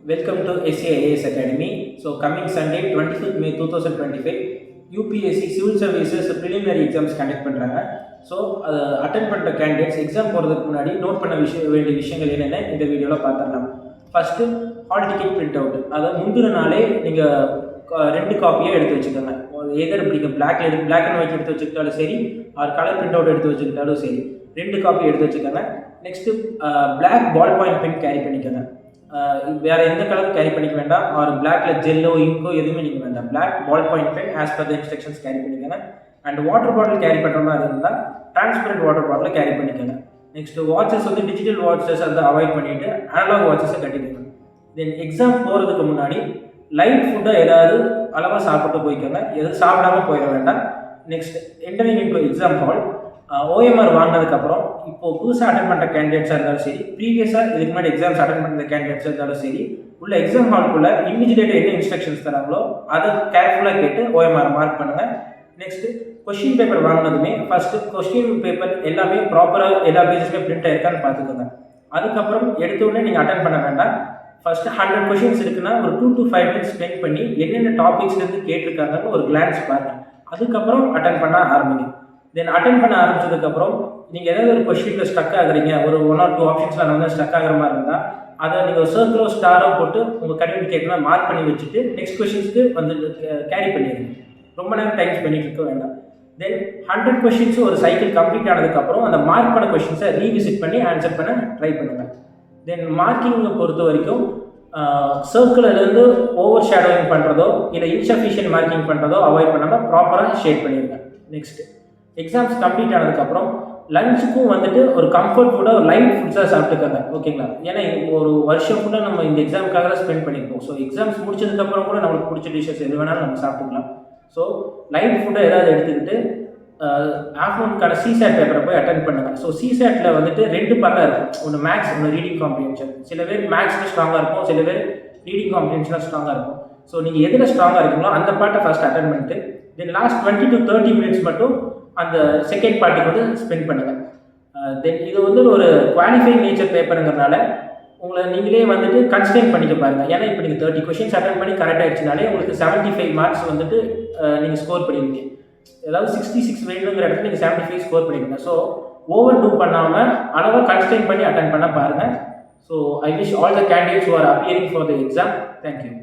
Welcome to SAIS Academy. So coming Sunday, 25th May 2025, UPSC Civil Services preliminary exams conduct பண்ணுறாங்க. So அதை attend பண்ணுற candidates exam போகிறதுக்கு முன்னாடி note பண்ண வேண்டிய விஷயங்கள் என்னென்ன இந்த வீடியோவில் பார்த்துடலாம். First hall ticket print out. அதை முந்தின நாளே நீங்கள் 2 காப்பியாக எடுத்து வச்சுக்கோங்க. எதர் நீங்கள் பிளாக் அண்ட் ஒயிட் எடுத்து வச்சுக்கிட்டாலும் சரி, ஆர் கலர் பிரிண்ட் அவுட் எடுத்து வச்சுக்கிட்டாலும் சரி, 2 காப்பி எடுத்து வச்சுக்கோங்க. Next black ball point pen carry பண்ணிக்கோங்க. வேறு எந்த கலரும் கேரி பண்ணிக்க வேண்டாம். ஒரு பிளாக்ல ஜெல்லோ இங்கோ எதுவுமே நீங்கள் வேண்டாம். Black ball point pen as per the instructions carry பண்ணிக்கோங்க. அண்ட் வாட்டர் பாட்டில் கேரி பண்ணுற மாதிரி இருந்தால் டிரான்ஸ்பரண்ட் வாட்டர் பாட்டில் கேரி பண்ணிக்கோங்க. நெக்ஸ்ட் வாட்சஸ் வந்து டிஜிட்டல் வாட்சஸ் அதை அவாய்ட் பண்ணிவிட்டு அனலாக் வாட்சஸை கட்டிக்கோங்க. தென் எக்ஸாம் போகிறதுக்கு முன்னாடி லைட் ஃபுட்டை ஏதாவது அளவாக சாப்பிட்டு போய்க்கோங்க. எதுவும் சாப்பிடாம போயிட வேண்டாம். Next entering into exam hall. OMR வாங்கினதுக்கப்புறம் இப்போது புதுசாக அட்டன் பண்ணுற கேண்டிடேட்ஸாக இருந்தாலும் சரி, ப்ரீவியஸாக இதுக்கு முன்னாடி எக்ஸாம்ஸ் அட்டன் பண்ணுற கேண்டிடேட்ஸாக இருந்தாலும் சரி, உள்ள எக்ஸாம் ஹாலுக்குள்ளே இன்விஜிலேட்டர் என்ன இன்ஸ்ட்ரக்ஷன்ஸ் தராங்களோ அதை கேர்ஃபுல்லாக கேட்டு ஓஎம்ஆர் மார்க் பண்ணுங்கள். நெக்ஸ்ட்டு கொஸ்டின் பேப்பர் வாங்கினதுமே ஃபஸ்ட்டு கொஸ்டின் பேப்பர் எல்லாமே ப்ராப்பராக எல்லா பேஜஸுமே பிரிண்ட் ஆயிருக்கான்னு பார்த்துக்கோங்க. அதுக்கப்புறம் எடுத்தோடனே நீங்கள் அட்டன் பண்ண வேண்டாம். ஃபஸ்ட்டு 100 கொஷின்ஸ் இருக்குன்னா ஒரு 2 to 5 minutes ஸ்பெண்ட் பண்ணி என்னென்ன டாபிக்ஸ்லேருந்து கேட்டிருக்காங்கன்னு ஒரு கிளான்ஸ் பாருங்கள். அதுக்கப்புறம் அட்டன் பண்ண ஆரம்பிங்க. தென் அட்டன் பண்ண ஆரம்பிச்சதுக்கப்புறம் நீங்கள் ஏதாவது ஒரு கொஸ்டினில் ஸ்டக் ஆகுறீங்க, ஒரு 1 or 2 ஆப்ஷன்ஸில் வந்து ஸ்டக் ஆகிற மாதிரி இருந்தால் அதை நீங்கள் சர்க்கிளோ ஸ்டாரோ போட்டு உங்கள் கன்வீனியன்ட் கேட்கலாம் மார்க் பண்ணி வச்சுட்டு நெக்ஸ்ட் கொஸ்டின்ஸ்க்கு வந்து கேரி பண்ணிடுங்க. ரொம்ப நேரம் டைம் பண்ணிட்டு இருக்க வேண்டாம். தென் 100 கொஸ்டின்ஸும் ஒரு சைக்கிள் கம்ப்ளீட் ஆனதுக்கப்புறம் அந்த மார்க் பண்ண கொஸ்டின்ஸை ரீவிசிட் பண்ணி ஆன்சர் பண்ண ட்ரை பண்ணுங்கள். தென் மார்க்கிங்கை பொறுத்த வரைக்கும் சர்க்கிளிலேருந்து ஓவர் ஷேடோவிங் பண்ணுறதோ இல்லை இன்சஃபிஷியன்ட் மார்க்கிங் பண்ணுறதோ அவாய்ட் பண்ணாமல் ப்ராப்பராக ஷேட் பண்ணிடுங்க. நெக்ஸ்ட் எக்ஸாம்ஸ் கம்ப்ளீட் ஆனதுக்கப்புறம் லஞ்சுக்கும் வந்துட்டு ஒரு கம்ஃபர்ட் ஃபுட்டாக ஒரு லைட் ஃபுட்ஸாக சாப்பிட்டுக்கோங்க. ஓகேங்களா? ஏன்னா ஒரு வருஷம் ஃபுல்லாக நம்ம இந்த எக்ஸாமுக்காக தான் ஸ்பெண்ட் பண்ணியிருக்கோம். ஸோ எக்ஸாம்ஸ் முடிச்சதுக்கப்புறம் கூட நம்மளுக்கு பிடிச்ச டிஷ்ஷஸ் எது வேணாலும் நம்ம சாப்பிட்டுக்கலாம். ஸோ லைட் ஃபுட்டை ஏதாவது எடுத்துக்கிட்டு ஆஃப்டர்நூனுக்கான சிசேட் பேப்பரை போய் அட்டன் பண்ணுங்கள். ஸோ சிசேட்டில் வந்துட்டு 2 பார்ட்டாக இருக்கும். ஒன்று மேக்ஸ், ஒன்று ரீடிங் காம்ப்ரிஹென்ஷன். சில பேர் மேக்ஸில் ஸ்ட்ராங்காக இருக்கும், சில பேர் ரீடிங் காம்ப்ரிஹென்ஷனில் ஸ்ட்ராங்காக இருக்கும். ஸோ நீங்கள் எதில் ஸ்ட்ராங்காக இருக்கீங்களோ அந்த பார்ட்டை ஃபஸ்ட் அட்டன் பண்ணிட்டு தென் லாஸ்ட் 20 to 30 minutes மட்டும் அந்த செகண்ட் பார்ட்டிக்கு வந்து ஸ்பெண்ட் பண்ணுங்கள். தென் இது வந்து ஒரு குவாலிஃபைங் நேச்சர் பேப்பருங்கிறதுனால உங்களை நீங்களே வந்துட்டு கன்ஸ்டெயின் பண்ணிக்க பாருங்கள். ஏன்னா இப்போ நீங்கள் 30 கொஷின்ஸ் அட்டன் பண்ணி கரெக்ட் ஆகிடுச்சுனாலே உங்களுக்கு 75 மார்க்ஸ் வந்துட்டு நீங்கள் ஸ்கோர் பண்ணிடுவீங்க. ஏதாவது 66 வேணுங்கிற இடத்துல நீங்கள் 75 ஸ்கோர் பண்ணிடுங்க. ஸோ ஓவர் டூ பண்ணாமல் அளவாக கன்ஸ்டெயின் பண்ணி அட்டன் பண்ண பாருங்கள். So I wish all the candidates who are appearing for the exam. Thank you.